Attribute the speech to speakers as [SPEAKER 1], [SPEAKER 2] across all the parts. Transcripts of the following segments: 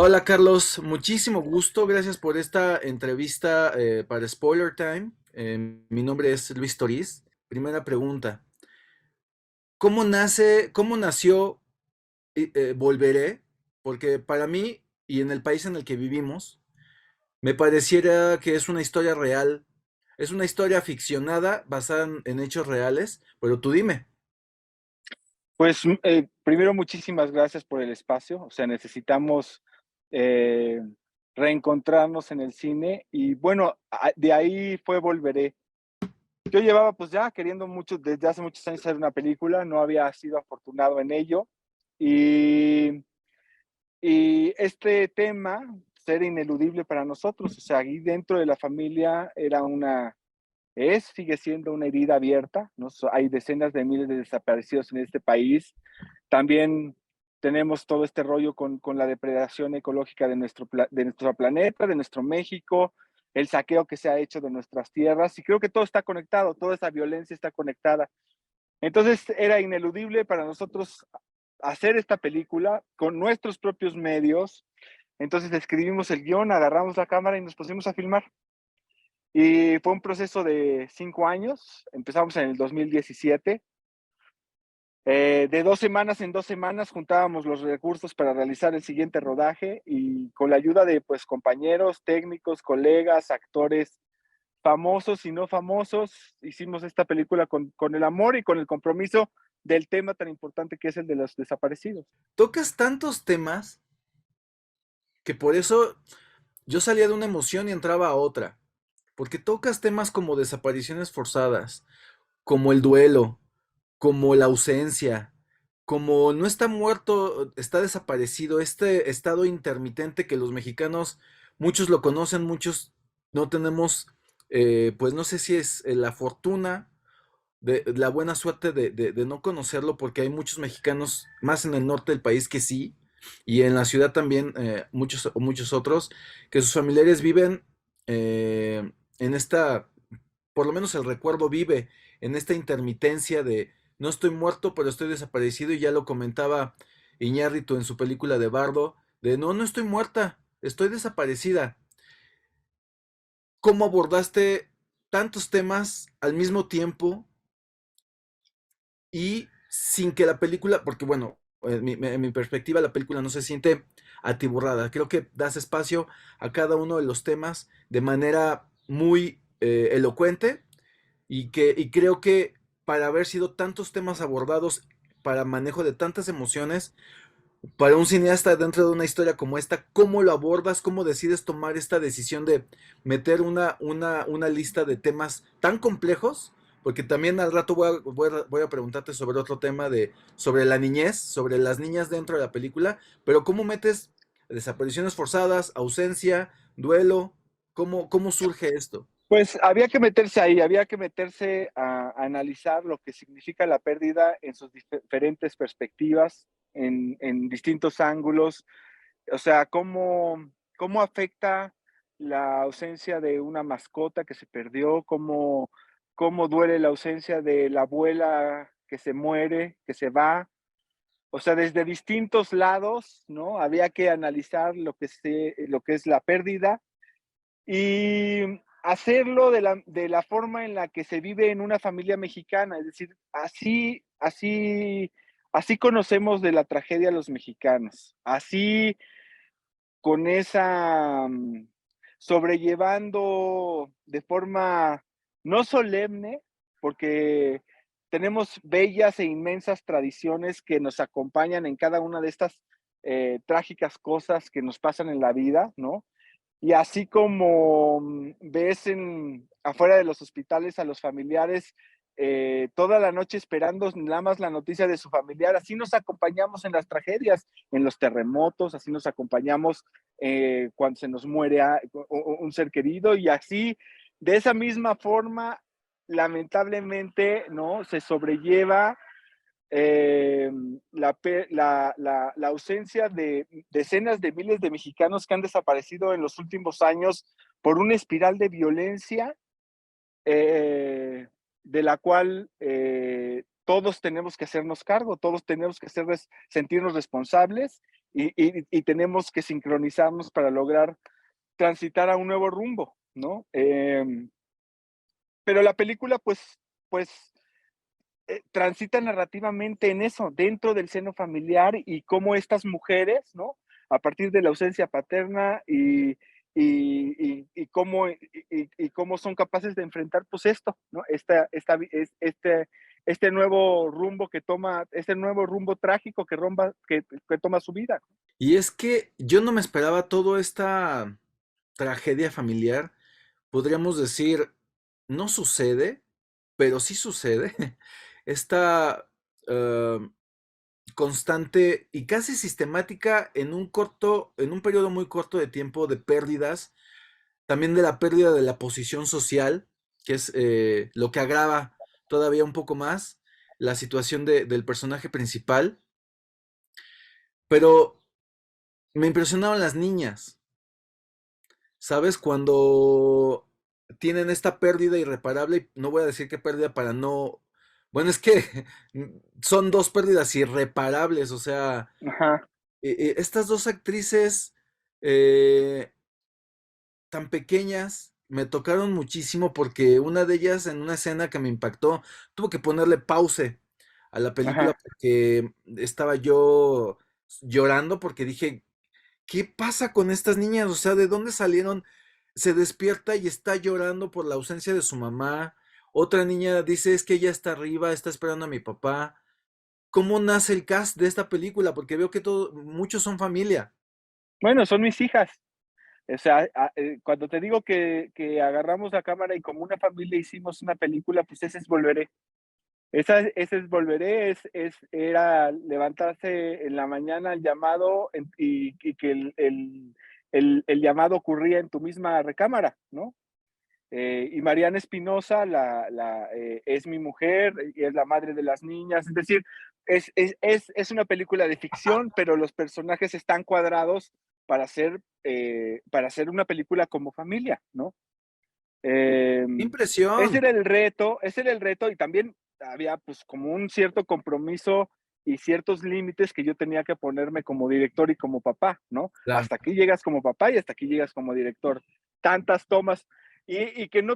[SPEAKER 1] Hola Carlos, muchísimo gusto, gracias por esta entrevista para Spoiler Time. Mi nombre es Luis Toriz. Primera pregunta, cómo nació Volveré? Porque para mí y en el país en el que vivimos, me pareciera que es una historia real, es una historia ficcionada basada en hechos reales, pero tú dime.
[SPEAKER 2] Pues primero, muchísimas gracias por el espacio. O sea, necesitamos eh, reencontrarnos en el cine y bueno, de ahí fue Volveré. Yo llevaba pues ya queriendo mucho, desde hace muchos años hacer una película, no había sido afortunado en ello y, y este tema pues, era ineludible para nosotros. O sea, ahí dentro de la familia era sigue siendo una herida abierta, ¿no? Hay decenas de miles de desaparecidos en este país. También tenemos todo este rollo con la depredación ecológica de nuestro planeta, de nuestro México, el saqueo que se ha hecho de nuestras tierras, y creo que todo está conectado, toda esa violencia está conectada. Entonces era ineludible para nosotros hacer esta película con nuestros propios medios. Entonces escribimos el guión, agarramos la cámara y nos pusimos a filmar. Y fue un proceso de 5 años, empezamos en el 2017. De 2 semanas en 2 semanas juntábamos los recursos para realizar el siguiente rodaje y con la ayuda de pues compañeros, técnicos, colegas, actores famosos y no famosos, hicimos esta película con el amor y con el compromiso del tema tan importante que es el de los desaparecidos.
[SPEAKER 1] Tocas tantos temas que por eso yo salía de una emoción y entraba a otra. Porque tocas temas como desapariciones forzadas, como el duelo, como la ausencia, como no está muerto, está desaparecido, este estado intermitente que los mexicanos, muchos lo conocen, muchos no tenemos, pues no sé si es la fortuna, la buena suerte de no conocerlo, porque hay muchos mexicanos, más en el norte del país que sí, y en la ciudad también muchos otros, que sus familiares viven en esta, por lo menos el recuerdo vive en esta intermitencia de no estoy muerto, pero estoy desaparecido, y ya lo comentaba Iñárritu en su película de Bardo, de no estoy muerta, estoy desaparecida. ¿Cómo abordaste tantos temas al mismo tiempo y sin que la película, porque bueno, en mi perspectiva la película no se siente atiborrada? Creo que das espacio a cada uno de los temas de manera muy elocuente, y creo que para haber sido tantos temas abordados, para manejo de tantas emociones, para un cineasta dentro de una historia como esta, ¿cómo lo abordas? ¿Cómo decides tomar esta decisión de meter una lista de temas tan complejos? Porque también al rato voy a preguntarte sobre otro tema sobre la niñez, sobre las niñas dentro de la película, pero ¿cómo metes desapariciones forzadas, ausencia, duelo? ¿Cómo surge esto?
[SPEAKER 2] Pues había que meterse ahí, había que meterse a analizar lo que significa la pérdida en sus diferentes perspectivas, en distintos ángulos. O sea, cómo afecta la ausencia de una mascota que se perdió, cómo duele la ausencia de la abuela que se muere, que se va. O sea, desde distintos lados, ¿no? Había que analizar lo que es la pérdida y hacerlo de la forma en la que se vive en una familia mexicana. Es decir, así conocemos de la tragedia a los mexicanos. Así, con esa, sobrellevando de forma no solemne, porque tenemos bellas e inmensas tradiciones que nos acompañan en cada una de estas trágicas cosas que nos pasan en la vida, ¿no? Y así como ves afuera de los hospitales a los familiares toda la noche esperando nada más la noticia de su familiar, así nos acompañamos en las tragedias, en los terremotos, así nos acompañamos cuando se nos muere un ser querido, y así, de esa misma forma, lamentablemente, ¿no? Se sobrelleva eh, la ausencia de decenas de miles de mexicanos que han desaparecido en los últimos años por una espiral de violencia de la cual todos tenemos que hacernos cargo, todos tenemos que sentirnos responsables y tenemos que sincronizarnos para lograr transitar a un nuevo rumbo, ¿no? Pero la película, pues transita narrativamente en eso, dentro del seno familiar y cómo estas mujeres, ¿no? A partir de la ausencia paterna y cómo son capaces de enfrentar pues esto, ¿no? Este nuevo rumbo que toma, este nuevo rumbo trágico que toma su vida.
[SPEAKER 1] Y es que yo no me esperaba toda esta tragedia familiar. Podríamos decir, no sucede, pero sí sucede. Esta constante y casi sistemática en un periodo muy corto de tiempo de pérdidas, también de la pérdida de la posición social, que es lo que agrava todavía un poco más la situación del personaje principal. Pero me impresionaron las niñas, ¿sabes? Cuando tienen esta pérdida irreparable, y no voy a decir qué pérdida para no... Bueno, es que son dos pérdidas irreparables, o sea,
[SPEAKER 2] Ajá,
[SPEAKER 1] estas dos actrices eh, tan pequeñas me tocaron muchísimo porque una de ellas en una escena que me impactó, tuvo que ponerle pause a la película
[SPEAKER 2] ajá.
[SPEAKER 1] porque estaba yo llorando porque dije, ¿qué pasa con estas niñas? O sea, ¿de dónde salieron? Se despierta y está llorando por la ausencia de su mamá. Otra niña dice, es que ella está arriba, está esperando a mi papá. ¿Cómo nace el cast de esta película? Porque veo que muchos son familia.
[SPEAKER 2] Bueno, son mis hijas. O sea, cuando te digo que agarramos la cámara y como una familia hicimos una película, pues ese es Volveré. Ese es Volveré, era levantarse en la mañana el llamado y que el llamado ocurría en tu misma recámara, ¿no? Y Mariana Espinosa es mi mujer y es la madre de las niñas. Es decir, es una película de ficción, pero los personajes están cuadrados para hacer una película como familia, ¿no? Eh,
[SPEAKER 1] ¡Qué impresión!
[SPEAKER 2] ese era el reto y también había pues como un cierto compromiso y ciertos límites que yo tenía que ponerme como director y como papá, ¿no?
[SPEAKER 1] Claro.
[SPEAKER 2] Hasta aquí llegas como papá y hasta aquí llegas como director. Tantas tomas y que no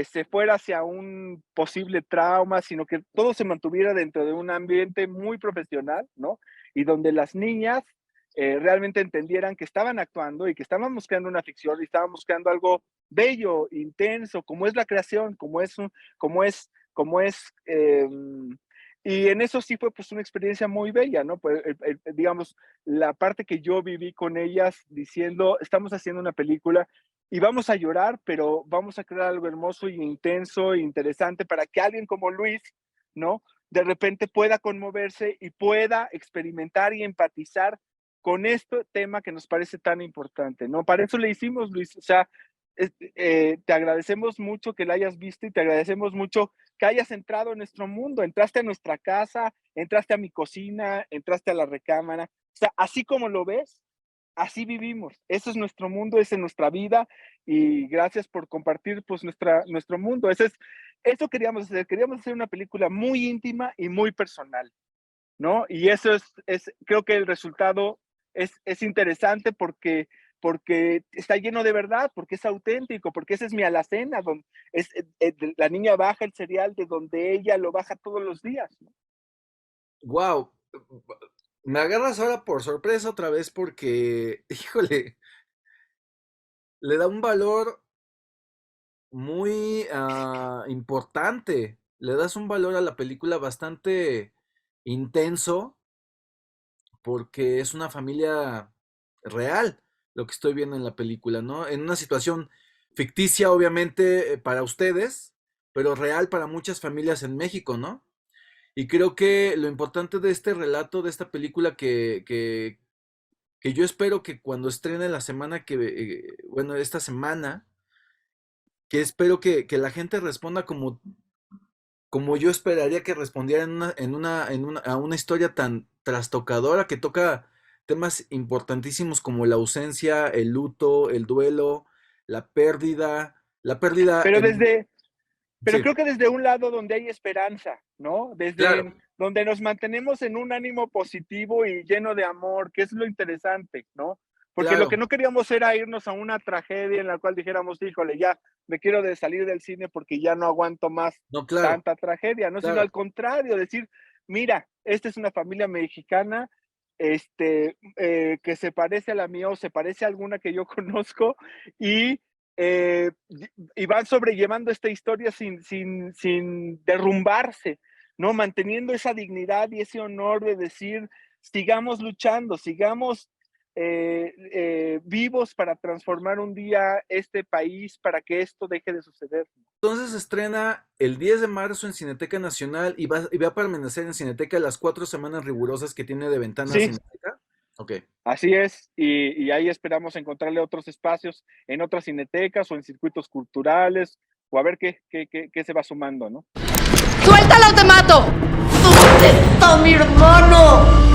[SPEAKER 2] se fuera hacia un posible trauma, sino que todo se mantuviera dentro de un ambiente muy profesional, ¿no? Y donde las niñas realmente entendieran que estaban actuando y que estaban buscando una ficción y estaban buscando algo bello, intenso, como es la creación, como es, y en eso sí fue pues una experiencia muy bella, ¿no? Pues, digamos, la parte que yo viví con ellas diciendo, estamos haciendo una película y vamos a llorar, pero vamos a crear algo hermoso y intenso e interesante para que alguien como Luis, ¿no? De repente pueda conmoverse y pueda experimentar y empatizar con este tema que nos parece tan importante, ¿no? Para eso le hicimos, Luis, o sea, te agradecemos mucho que la hayas visto y te agradecemos mucho que hayas entrado en nuestro mundo, entraste a nuestra casa, entraste a mi cocina, entraste a la recámara, o sea, así como lo ves, así vivimos, eso es nuestro mundo, esa es nuestra vida y gracias por compartir pues nuestro mundo, eso queríamos hacer una película muy íntima y muy personal, ¿no? Y eso creo que el resultado es interesante porque está lleno de verdad, porque es auténtico, porque esa es mi alacena, donde la niña baja el cereal de donde ella lo baja todos los días, ¿no?
[SPEAKER 1] ¡Wow! Me agarras ahora por sorpresa otra vez porque, híjole, le da un valor muy importante. Le das un valor a la película bastante intenso porque es una familia real lo que estoy viendo en la película, ¿no? En una situación ficticia, obviamente, para ustedes, pero real para muchas familias en México, ¿no? Y creo que lo importante de este relato, de esta película que yo espero que cuando estrene la semana bueno, esta semana, que espero que la gente responda como yo esperaría que respondiera a una historia tan trastocadora que toca temas importantísimos como la ausencia, el luto, el duelo, la pérdida
[SPEAKER 2] Pero
[SPEAKER 1] en...
[SPEAKER 2] pero
[SPEAKER 1] Sí,
[SPEAKER 2] creo que desde un lado donde hay esperanza, ¿no?
[SPEAKER 1] claro,
[SPEAKER 2] donde nos mantenemos en un ánimo positivo y lleno de amor, que es lo interesante, ¿no? Porque lo
[SPEAKER 1] Claro,
[SPEAKER 2] que no queríamos era irnos a una tragedia en la cual dijéramos, híjole, ya me quiero de salir del cine porque ya no aguanto más
[SPEAKER 1] no, claro,
[SPEAKER 2] tanta tragedia, ¿no? Sino
[SPEAKER 1] claro.
[SPEAKER 2] al contrario, decir, mira, esta es una familia mexicana, que se parece a la mía o se parece a alguna que yo conozco y, y van sobrellevando esta historia sin derrumbarse, ¿no? Manteniendo esa dignidad y ese honor de decir, sigamos luchando, sigamos vivos para transformar un día este país, para que esto deje de suceder.
[SPEAKER 1] Entonces se estrena el 10 de marzo en Cineteca Nacional y va a permanecer en Cineteca las 4 semanas rigurosas que tiene de ventana
[SPEAKER 2] Sí,
[SPEAKER 1] Cineteca. Ok.
[SPEAKER 2] así es, y ahí esperamos encontrarle otros espacios en otras cinetecas o en circuitos culturales, o a ver qué se va sumando, ¿no?
[SPEAKER 3] ¡Suéltalo, te mato! ¿Dónde está mi hermano?